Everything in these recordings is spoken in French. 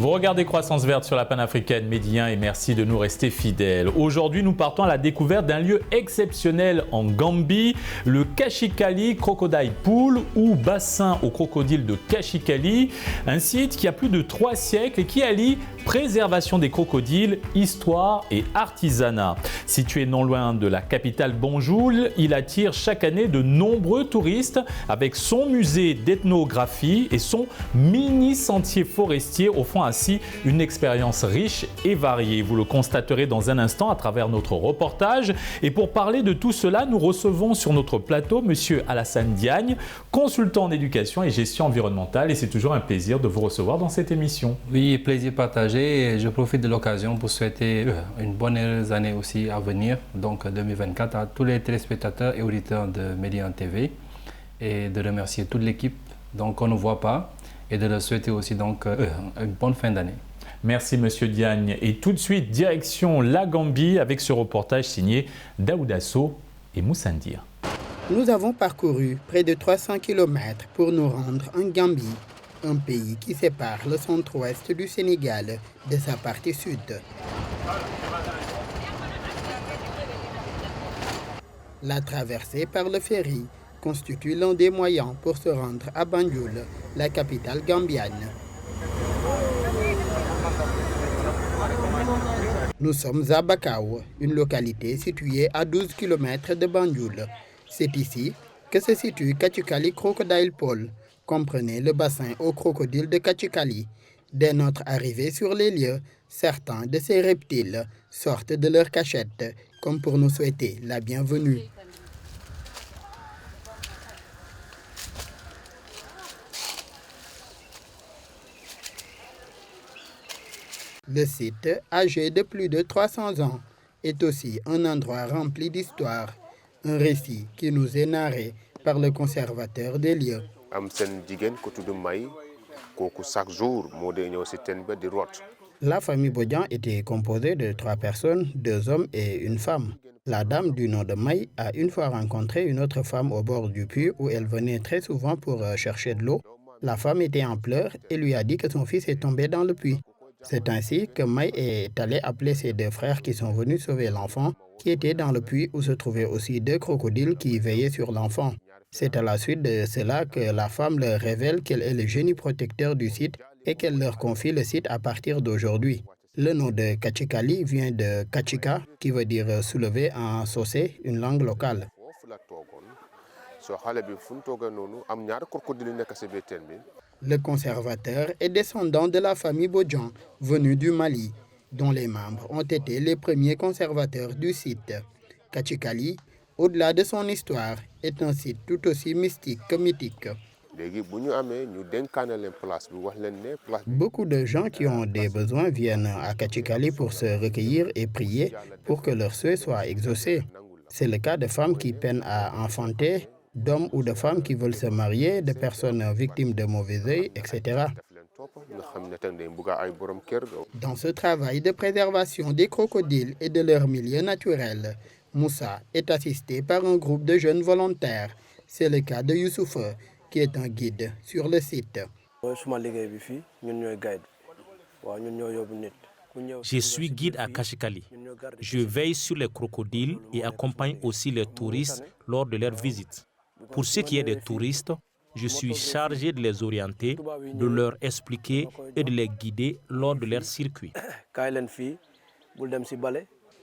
Vous regardez Croissance Verte sur la panafricaine Médien et merci de nous rester fidèles. Aujourd'hui, nous partons à la découverte d'un lieu exceptionnel en Gambie, le Kashikali Crocodile Pool ou bassin aux crocodiles de Kashikali, un site qui a plus de 3 siècles et qui allie préservation des crocodiles, histoire et artisanat. Situé non loin de la capitale Banjul, il attire chaque année de nombreux touristes avec son musée d'ethnographie et son mini sentier forestier offrant ainsi une expérience riche et variée. Vous le constaterez dans un instant à travers notre reportage. Et pour parler de tout cela, nous recevons sur notre plateau Monsieur Alassane Diagne, consultant en éducation et gestion environnementale. Et c'est toujours un plaisir de vous recevoir dans cette émission. Oui, plaisir partagé. Et je profite de l'occasion pour souhaiter une bonne année aussi à venir, donc 2024, à tous les téléspectateurs et auditeurs de Médien TV et de remercier toute l'équipe qu'on ne voit pas et de leur souhaiter aussi donc une bonne fin d'année. Merci Monsieur Diagne. Et tout de suite, direction la Gambie avec ce reportage signé Daoudasso et Moussandir. Nous avons parcouru près de 300 km pour nous rendre en Gambie, un pays qui sépare le centre-ouest du Sénégal de sa partie sud. La traversée par le ferry constitue l'un des moyens pour se rendre à Banjul, la capitale gambienne. Nous sommes à Bakau, une localité située à 12 km de Banjul. C'est ici que se situe Kashikali Crocodile Pool. Comprenez le bassin aux crocodiles de Kashikali. Dès notre arrivée sur les lieux, certains de ces reptiles sortent de leur cachette, comme pour nous souhaiter la bienvenue. Le site, âgé de plus de 300 ans, est aussi un endroit rempli d'histoire, un récit qui nous est narré par le conservateur des lieux. La famille Bodian était composée de 3 personnes, 2 hommes et une femme. La dame du nom de Maï a une fois rencontré une autre femme au bord du puits où elle venait très souvent pour chercher de l'eau. La femme était en pleurs et lui a dit que son fils est tombé dans le puits. C'est ainsi que Maï est allé appeler ses 2 frères qui sont venus sauver l'enfant, qui était dans le puits où se trouvaient aussi 2 crocodiles qui veillaient sur l'enfant. C'est à la suite de cela que la femme leur révèle qu'elle est le génie protecteur du site et qu'elle leur confie le site à partir d'aujourd'hui. Le nom de Kashikali vient de Kachika, qui veut dire soulever en socé, une langue locale. Le conservateur est descendant de la famille Bodian, venue du Mali, dont les membres ont été les premiers conservateurs du site. Kashikali, au-delà de son histoire, est un site tout aussi mystique que mythique. Beaucoup de gens qui ont des besoins viennent à Kashikali pour se recueillir et prier pour que leurs souhaits soient exaucés. C'est le cas de femmes qui peinent à enfanter, d'hommes ou de femmes qui veulent se marier, de personnes victimes de mauvais œil, etc. Dans ce travail de préservation des crocodiles et de leur milieu naturel, Moussa est assisté par un groupe de jeunes volontaires. C'est le cas de Youssouf, qui est un guide sur le site. Je suis guide à Kashikali. Je veille sur les crocodiles et accompagne aussi les touristes lors de leur visite. Pour ce qui est des touristes, je suis chargé de les orienter, de leur expliquer et de les guider lors de leur circuit.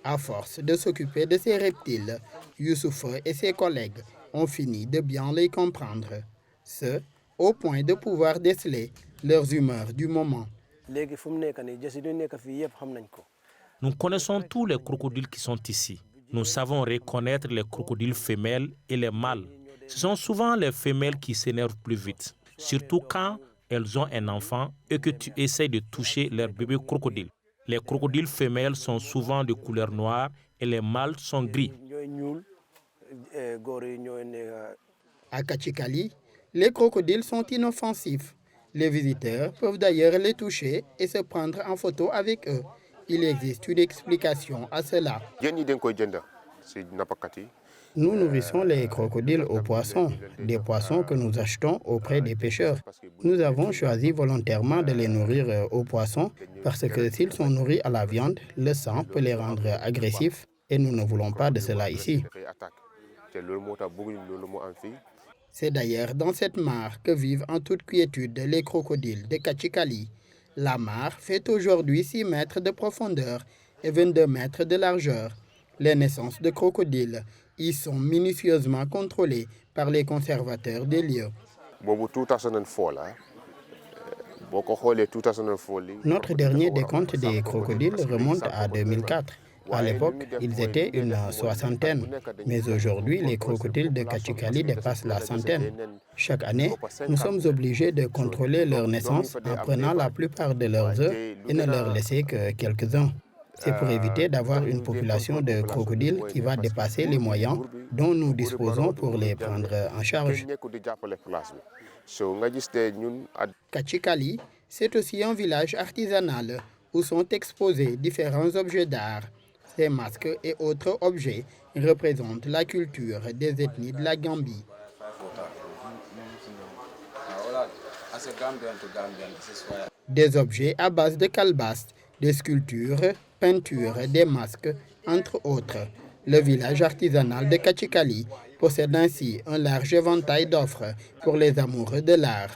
À force de s'occuper de ces reptiles, Youssouf et ses collègues ont fini de bien les comprendre. Ce, au point de pouvoir déceler leurs humeurs du moment. Nous connaissons tous les crocodiles qui sont ici. Nous savons reconnaître les crocodiles femelles et les mâles. Ce sont souvent les femelles qui s'énervent plus vite, surtout quand elles ont un enfant et que tu essaies de toucher leur bébé crocodile. Les crocodiles femelles sont souvent de couleur noire et les mâles sont gris. À Kashikali, les crocodiles sont inoffensifs. Les visiteurs peuvent d'ailleurs les toucher et se prendre en photo avec eux. Il existe une explication à cela. Nous nourrissons les crocodiles aux poissons, des poissons que nous achetons auprès des pêcheurs. Nous avons choisi volontairement de les nourrir aux poissons parce que s'ils sont nourris à la viande, le sang peut les rendre agressifs et nous ne voulons pas de cela ici. C'est d'ailleurs dans cette mare que vivent en toute quiétude les crocodiles de Kachikali. La mare fait aujourd'hui 6 mètres de profondeur et 22 mètres de largeur. Les naissances de crocodiles y sont minutieusement contrôlées par les conservateurs des lieux. Notre dernier décompte des crocodiles remonte à 2004. À l'époque, ils étaient une soixantaine, mais aujourd'hui, les crocodiles de Kachikali dépassent la centaine. Chaque année, nous sommes obligés de contrôler leur naissance en prenant la plupart de leurs œufs et ne leur laisser que quelques-uns. C'est pour éviter d'avoir une population de crocodiles qui va dépasser les moyens dont nous disposons pour les prendre en charge. Kachikali, c'est aussi un village artisanal où sont exposés différents objets d'art. Ces masques et autres objets représentent la culture des ethnies de la Gambie. Des objets à base de calebasse, des sculptures, peintures, des masques, entre autres. Le village artisanal de Kachikali possède ainsi un large éventail d'offres pour les amoureux de l'art.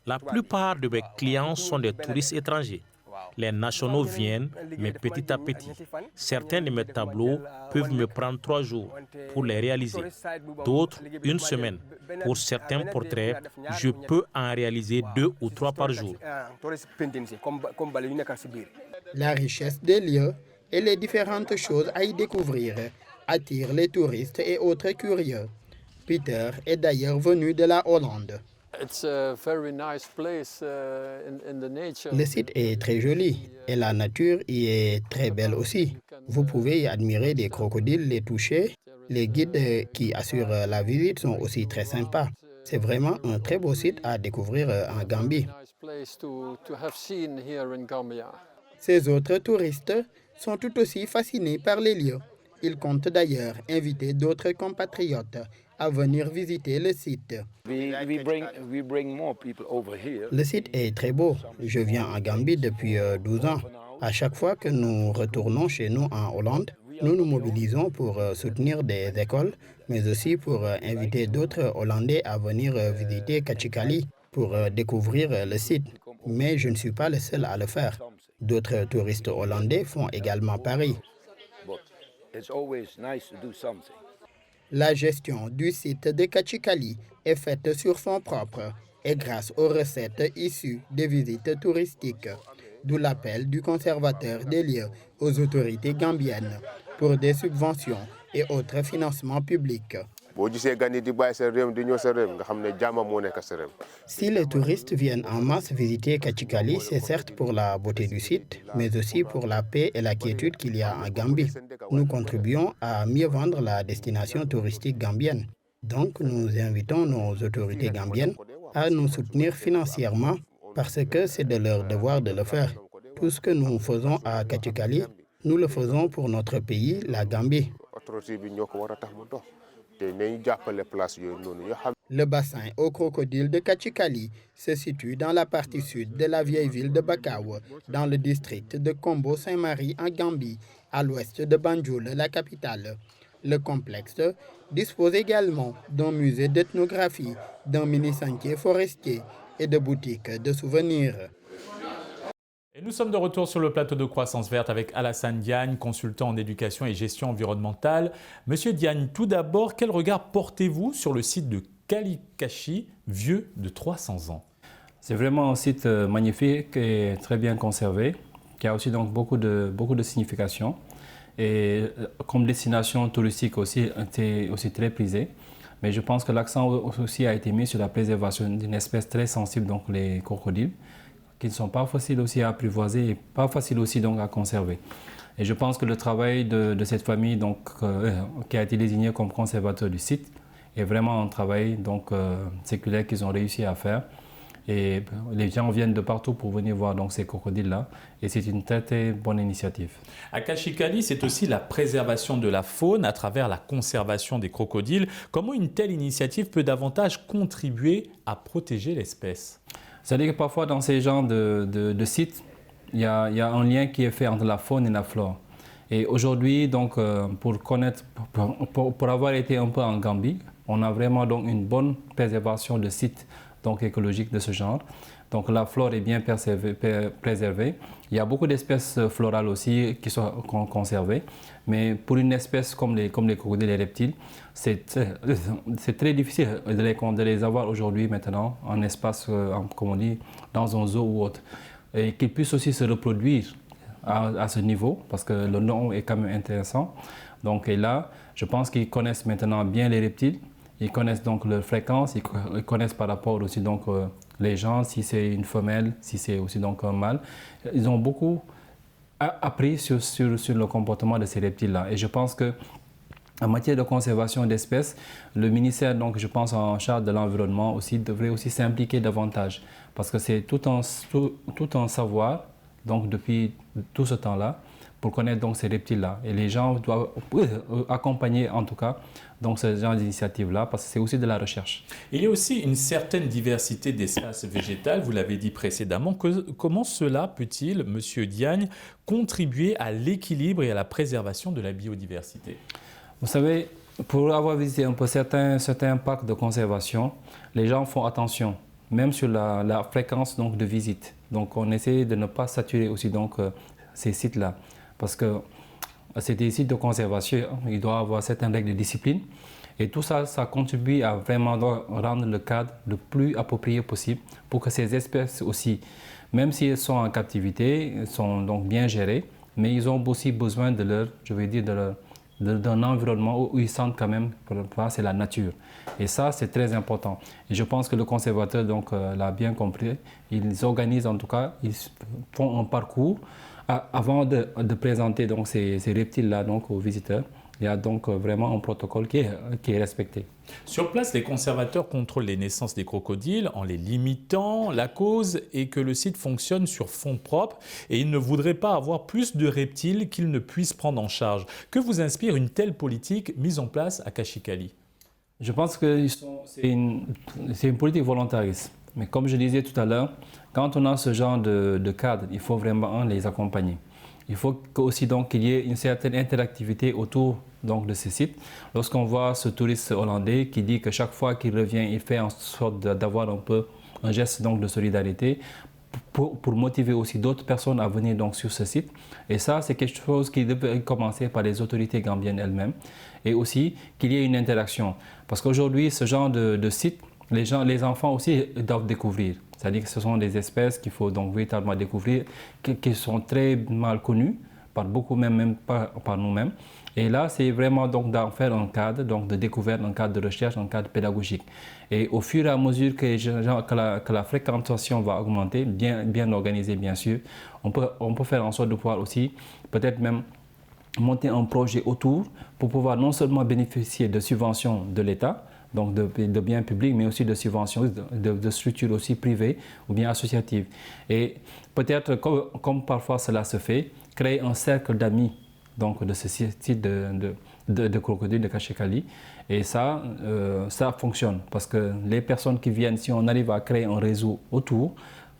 La plupart de mes clients sont des touristes étrangers. Les nationaux viennent, mais petit à petit. Certains de mes tableaux peuvent me prendre 3 jours pour les réaliser, d'autres 1 semaine. Pour certains portraits, je peux en réaliser 2 ou 3 par jour. La richesse des lieux et les différentes choses à y découvrir attirent les touristes et autres curieux. Peter est d'ailleurs venu de la Hollande. Le site est très joli et la nature y est très belle aussi. Vous pouvez y admirer des crocodiles, les toucher. Les guides qui assurent la visite sont aussi très sympas. C'est vraiment un très beau site à découvrir en Gambie. Ces autres touristes sont tout aussi fascinés par les lieux. Ils comptent d'ailleurs inviter d'autres compatriotes à venir visiter le site. Le site est très beau. Je viens en Gambie depuis 12 ans. À chaque fois que nous retournons chez nous en Hollande, nous nous mobilisons pour soutenir des écoles, mais aussi pour inviter d'autres Hollandais à venir visiter Kachikali pour découvrir le site. Mais je ne suis pas le seul à le faire. D'autres touristes hollandais font également pareil. La gestion du site de Kachikali est faite sur fonds propres et grâce aux recettes issues des visites touristiques, d'où l'appel du conservateur des lieux aux autorités gambiennes pour des subventions et autres financements publics. Si les touristes viennent en masse visiter Kachikali, c'est certes pour la beauté du site, mais aussi pour la paix et la quiétude qu'il y a en Gambie. Nous contribuons à mieux vendre la destination touristique gambienne. Donc, nous invitons nos autorités gambiennes à nous soutenir financièrement parce que c'est de leur devoir de le faire. Tout ce que nous faisons à Kachikali, nous le faisons pour notre pays, la Gambie. Le bassin aux crocodiles de Kachikali se situe dans la partie sud de la vieille ville de Bakau, dans le district de Kombo-Saint-Marie en Gambie, à l'ouest de Banjul, la capitale. Le complexe dispose également d'un musée d'ethnographie, d'un mini-sentier forestier et de boutiques de souvenirs. Et nous sommes de retour sur le plateau de Croissance Verte avec Alassane Diagne, consultant en éducation et gestion environnementale. Monsieur Diagne, tout d'abord, quel regard portez-vous sur le site de Kalikashi, vieux de 300 ans? C'est vraiment un site magnifique et très bien conservé, qui a aussi donc beaucoup de signification. Et comme destination touristique aussi, était aussi très prisé. Mais je pense que l'accent aussi a été mis sur la préservation d'une espèce très sensible, donc les crocodiles, qui ne sont pas faciles aussi à apprivoiser et pas faciles aussi donc à conserver. Et je pense que le travail de cette famille donc, qui a été désignée comme conservateur du site est vraiment un travail donc, séculaire qu'ils ont réussi à faire. Et les gens viennent de partout pour venir voir donc ces crocodiles-là. Et c'est une très, très bonne initiative. À Kashikali, c'est aussi la préservation de la faune à travers la conservation des crocodiles. Comment une telle initiative peut davantage contribuer à protéger l'espèce? C'est-à-dire que parfois dans ces genres de sites, il y a un lien qui est fait entre la faune et la flore. Et aujourd'hui, donc, pour avoir été un peu en Gambie, on a vraiment donc une bonne préservation de sites donc, écologiques de ce genre. Donc la flore est bien préservée. Il y a beaucoup d'espèces florales aussi qui sont conservées. Mais pour une espèce comme les crocodiles et les reptiles, c'est très difficile de les avoir aujourd'hui maintenant en espace, comme on dit, dans un zoo ou autre. Et qu'ils puissent aussi se reproduire à ce niveau, parce que le nom est quand même intéressant. Donc, et là, je pense qu'ils connaissent maintenant bien les reptiles. Ils connaissent donc leur fréquence, ils connaissent par rapport aussi donc les gens, si c'est une femelle, si c'est aussi donc un mâle. Ils ont beaucoup appris sur le comportement de ces reptiles-là. Et je pense que en matière de conservation d'espèces, le ministère, donc je pense en charge de l'environnement aussi, devrait aussi s'impliquer davantage, parce que c'est tout un savoir, donc depuis tout ce temps-là, pour connaître donc ces reptiles-là. Et les gens doivent accompagner en tout cas donc ce genre d'initiative-là, parce que c'est aussi de la recherche. Il y a aussi une certaine diversité d'espaces végétaux, vous l'avez dit précédemment. Comment cela peut-il, Monsieur Diagne, contribuer à l'équilibre et à la préservation de la biodiversité? Vous savez, pour avoir visité un peu certains parcs de conservation, les gens font attention, même sur la fréquence donc, de visite. Donc on essaie de ne pas saturer aussi donc, ces sites-là, parce que c'est des sites de conservation, il doit y avoir certaines règles de discipline. Et tout ça, ça contribue à vraiment rendre le cadre le plus approprié possible pour que ces espèces aussi, même si elles sont en captivité, sont donc bien gérées, mais ils ont aussi besoin de leur, je vais dire, d'un environnement où ils sentent quand même que c'est la nature. Et ça, c'est très important. Et je pense que le conservateur donc, l'a bien compris. Ils organisent en tout cas, ils font un parcours avant de présenter donc, ces reptiles-là donc, aux visiteurs. Il y a donc vraiment un protocole qui est respecté. Sur place, les conservateurs contrôlent les naissances des crocodiles en les limitant. La cause est que le site fonctionne sur fonds propres et ils ne voudraient pas avoir plus de reptiles qu'ils ne puissent prendre en charge. Que vous inspire une telle politique mise en place à Kashikali? Je pense que c'est une politique volontariste. Mais comme je disais tout à l'heure, quand on a ce genre de cadre, il faut vraiment les accompagner. Il faut aussi donc qu'il y ait une certaine interactivité autour donc, de ces sites. Lorsqu'on voit ce touriste hollandais qui dit que chaque fois qu'il revient, il fait en sorte d'avoir un peu un geste donc, de solidarité pour motiver aussi d'autres personnes à venir donc, sur ce site. Et ça, c'est quelque chose qui devrait commencer par les autorités gambiennes elles-mêmes. Et aussi qu'il y ait une interaction. Parce qu'aujourd'hui, ce genre de site, les enfants aussi doivent découvrir. C'est-à-dire que ce sont des espèces qu'il faut donc véritablement découvrir, qui sont très mal connues par beaucoup, même pas par nous-mêmes. Et là, c'est vraiment donc d'en faire un cadre donc de découverte, un cadre de recherche, un cadre pédagogique. Et au fur et à mesure que la fréquentation va augmenter, bien organisée bien sûr, on peut faire en sorte de pouvoir aussi peut-être même monter un projet autour pour pouvoir non seulement bénéficier de subventions de l'État, donc de biens publics, mais aussi de subventions de structures aussi privées ou bien associatives. Et peut-être, comme parfois cela se fait, créer un cercle d'amis donc de ce site de crocodile de Kashikali. Et ça fonctionne parce que les personnes qui viennent, si on arrive à créer un réseau autour,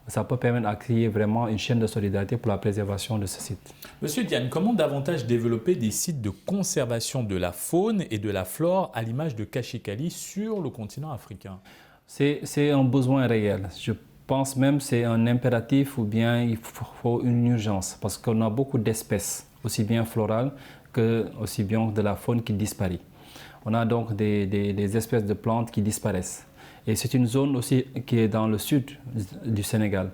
ça peut permettre de créer vraiment une chaîne de solidarité pour la préservation de ce site. Monsieur Diagne, comment davantage développer des sites de conservation de la faune et de la flore à l'image de Kashikali sur le continent africain? C'est un besoin réel. Je pense même que c'est un impératif ou bien il faut une urgence parce qu'on a beaucoup d'espèces, aussi bien florales que aussi bien de la faune qui disparaît. On a donc des espèces de plantes qui disparaissent. Et c'est une zone aussi qui est dans le sud du Sénégal.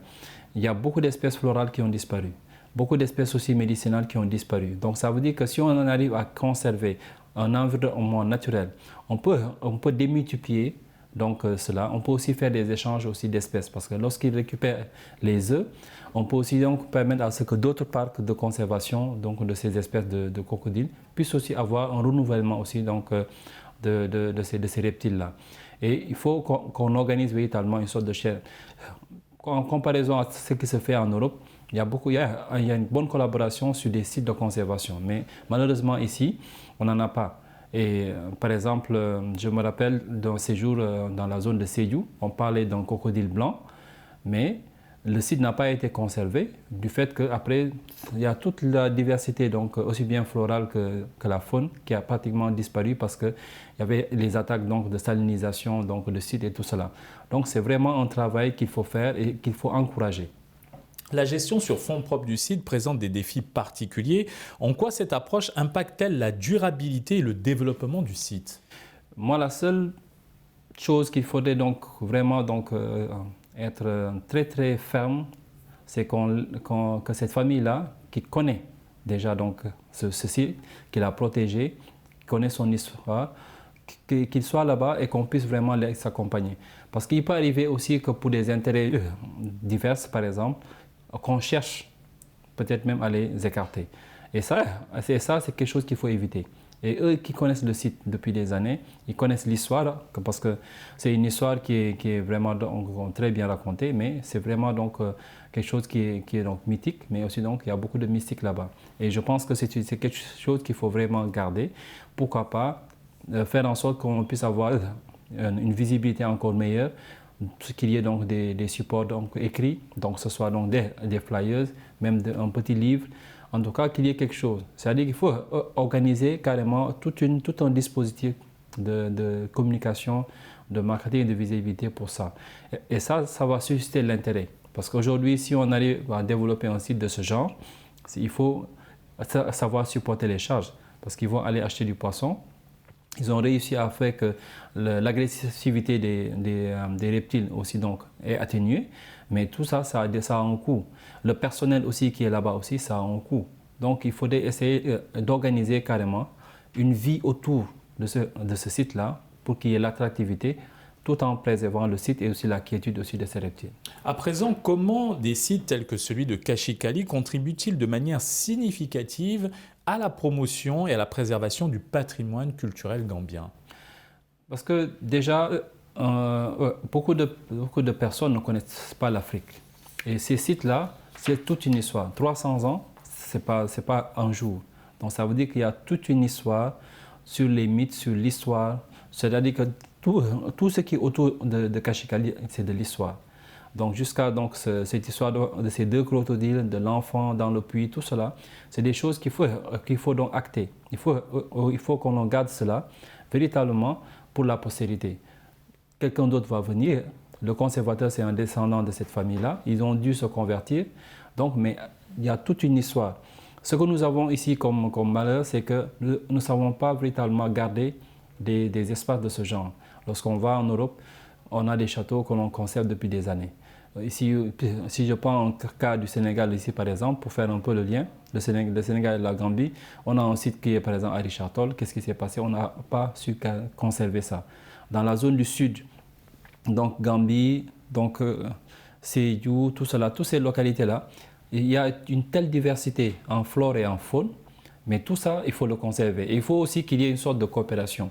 Il y a beaucoup d'espèces florales qui ont disparu. Beaucoup d'espèces aussi médicinales qui ont disparu. Donc ça veut dire que si on arrive à conserver un environnement naturel, on peut démultiplier donc, cela. On peut aussi faire des échanges aussi d'espèces parce que lorsqu'ils récupèrent les œufs, on peut aussi donc permettre à ce que d'autres parcs de conservation donc, de ces espèces de crocodiles puissent aussi avoir un renouvellement aussi donc, de ces reptiles-là. Et il faut qu'on organise véritablement une sorte de chaîne. En comparaison à ce qui se fait en Europe, il y a une bonne collaboration sur des sites de conservation. Mais malheureusement ici, on n'en a pas. Et par exemple, je me rappelle d'un séjour dans la zone de Sédhiou, on parlait d'un crocodile blanc, mais le site n'a pas été conservé du fait qu'après, il y a toute la diversité, donc aussi bien florale que la faune, qui a pratiquement disparu parce qu'il y avait les attaques donc, de salinisation donc, de site et tout cela. Donc c'est vraiment un travail qu'il faut faire et qu'il faut encourager. La gestion sur fonds propres du site présente des défis particuliers. En quoi cette approche impacte-t-elle la durabilité et le développement du site? Moi, la seule chose qu'il faudrait donc vraiment être très très ferme, c'est que cette famille-là, qui connaît déjà donc ce site, qui l'a protégé, qui connaît son histoire, qu'il soit là-bas et qu'on puisse vraiment s'accompagner. Parce qu'il peut arriver aussi que pour des intérêts divers, par exemple, qu'on cherche peut-être même à les écarter. Et ça, c'est quelque chose qu'il faut éviter. Et eux qui connaissent le site depuis des années, ils connaissent l'histoire, parce que c'est une histoire qui est vraiment donc, très bien racontée, mais c'est vraiment donc, quelque chose qui est donc, mythique, mais aussi donc, il y a beaucoup de mystique là-bas. Et je pense que c'est quelque chose qu'il faut vraiment garder. Pourquoi pas faire en sorte qu'on puisse avoir une visibilité encore meilleure, qu'il y ait donc des supports donc, écrits, donc ce soit donc des flyers, même un petit livre, en tout cas qu'il y ait quelque chose. C'est-à-dire qu'il faut organiser carrément tout un dispositif de communication, de marketing et de visibilité pour ça. Et ça va susciter l'intérêt. Parce qu'aujourd'hui, si on arrive à développer un site de ce genre, il faut savoir supporter les charges. Parce qu'ils vont aller acheter du poisson. Ils ont réussi à faire que l'agressivité des reptiles aussi donc est atténuée, mais tout ça, ça a un coût. Le personnel aussi qui est là-bas aussi, ça a un coût. Donc il faudrait essayer d'organiser carrément une vie autour de ce site-là pour qu'il y ait l'attractivité, tout en préservant le site et aussi la quiétude aussi de ces reptiles. À présent, comment des sites tels que celui de Kashikali contribuent-ils de manière significative à la promotion et à la préservation du patrimoine culturel gambien? Parce que déjà, beaucoup de personnes ne connaissent pas l'Afrique. Et ces sites-là, c'est toute une histoire. 300 ans, ce n'est pas un jour. Donc ça veut dire qu'il y a toute une histoire sur les mythes, sur l'histoire. C'est-à-dire que tout ce qui est autour de Kashikali, c'est de l'histoire. Donc jusqu'à cette histoire de ces deux crocodiles, de l'enfant dans le puits, tout cela, c'est des choses qu'il faut donc acter. Il faut qu'on en garde cela véritablement pour la postérité. Quelqu'un d'autre va venir, le conservateur c'est un descendant de cette famille-là, ils ont dû se convertir, donc, mais il y a toute une histoire. Ce que nous avons ici comme malheur, c'est que nous ne savons pas véritablement garder des espaces de ce genre. Lorsqu'on va en Europe, on a des châteaux que l'on conserve depuis des années. Ici, si je prends un cas du Sénégal ici par exemple, pour faire un peu le lien, le Sénégal et la Gambie, on a un site qui est par exemple à Richard Toll. Qu'est-ce qui s'est passé? On n'a pas su conserver ça. Dans la zone du sud, donc Gambie, donc Sédhiou, tout cela, toutes ces localités-là, il y a une telle diversité en flore et en faune, mais tout ça, il faut le conserver. Et il faut aussi qu'il y ait une sorte de coopération.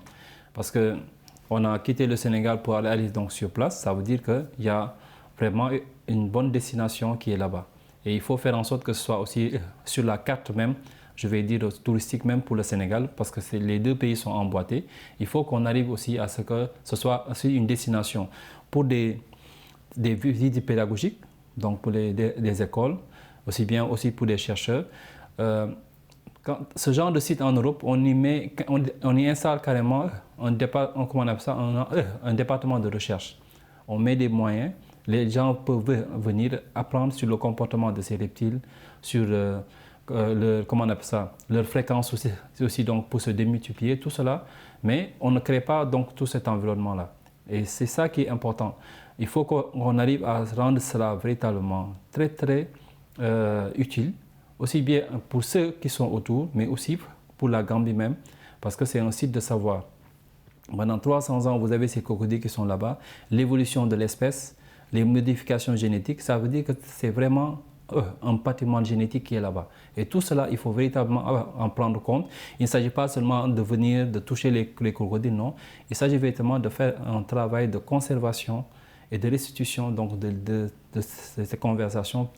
Parce qu'on a quitté le Sénégal pour aller donc sur place, ça veut dire qu'il y a vraiment une bonne destination qui est là-bas. Et il faut faire en sorte que ce soit aussi sur la carte même, je vais dire touristique même pour le Sénégal, parce que les deux pays sont emboîtés. Il faut qu'on arrive aussi à ce que ce soit aussi une destination pour des visites pédagogiques, donc pour des écoles, aussi bien aussi pour des chercheurs. Ce genre de site en Europe, on y installe carrément un département de recherche. On met des moyens. Les gens peuvent venir apprendre sur le comportement de ces reptiles, sur leur fréquence aussi donc pour se démultiplier, tout cela. Mais on ne crée pas donc tout cet environnement-là. Et c'est ça qui est important. Il faut qu'on arrive à rendre cela véritablement très très utile, aussi bien pour ceux qui sont autour, mais aussi pour la Gambie même, parce que c'est un site de savoir. Pendant 300 ans, vous avez ces crocodiles qui sont là-bas, l'évolution de l'espèce, les modifications génétiques, ça veut dire que c'est vraiment un patrimoine génétique qui est là-bas. Et tout cela, il faut véritablement en prendre compte. Il ne s'agit pas seulement de toucher les crocodiles, non. Il s'agit véritablement de faire un travail de conservation et de restitution donc de cette conservation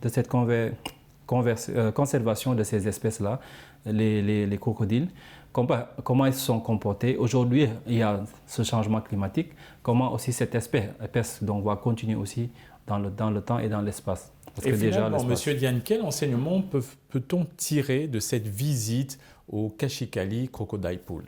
de ces espèces-là, les crocodiles. Comment ils se sont comportés. Aujourd'hui, il y a ce changement climatique. Comment aussi cette espèce donc, va continuer aussi dans le temps et dans l'espace. Et finalement, Monsieur Diagne, quel enseignement peut-on tirer de cette visite au Kashikali Crocodile Pool?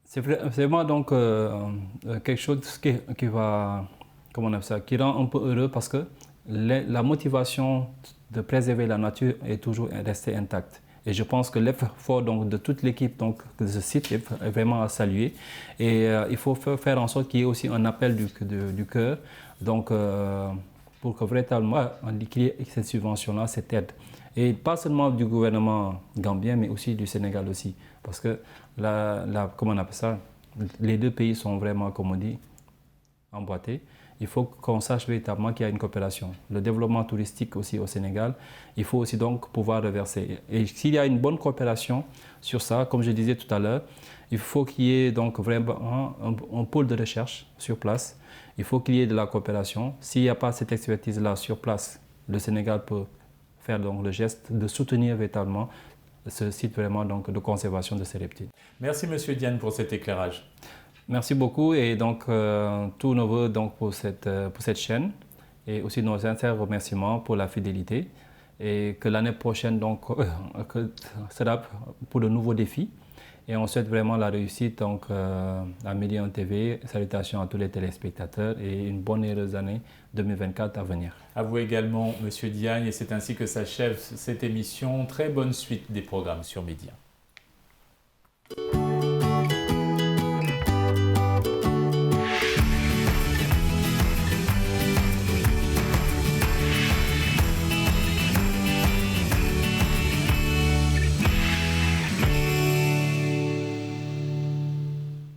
C'est vraiment donc quelque chose qui va, comment on appelle ça, qui rend un peu heureux parce que la motivation de préserver la nature est toujours restée intacte. Et je pense que l'effort de toute l'équipe de ce site est vraiment à saluer. Et il faut faire en sorte qu'il y ait aussi un appel du cœur, donc, pour que véritablement qu'il y ait cette subvention-là, cette aide. Et pas seulement du gouvernement gambien, mais aussi du Sénégal aussi. Parce que, comment on appelle ça, les deux pays sont vraiment, comme on dit, emboîtés. Il faut qu'on sache véritablement qu'il y a une coopération. Le développement touristique aussi au Sénégal, il faut aussi donc pouvoir reverser. Et s'il y a une bonne coopération sur ça, comme je disais tout à l'heure, il faut qu'il y ait donc vraiment un pôle de recherche sur place. Il faut qu'il y ait de la coopération. S'il n'y a pas cette expertise-là sur place, le Sénégal peut faire donc le geste de soutenir véritablement ce site vraiment donc de conservation de ces reptiles. Merci Monsieur Diagne pour cet éclairage. Merci beaucoup et donc tous nos vœux donc pour cette chaîne et aussi nos sincères remerciements pour la fidélité et que l'année prochaine donc sera pour de nouveaux défis et on souhaite vraiment la réussite donc à Médian TV. Salutations à tous les téléspectateurs et une bonne et heureuse année 2024 à venir. À vous également Monsieur Diagne et c'est ainsi que s'achève cette émission. Très bonne suite des programmes sur Médian.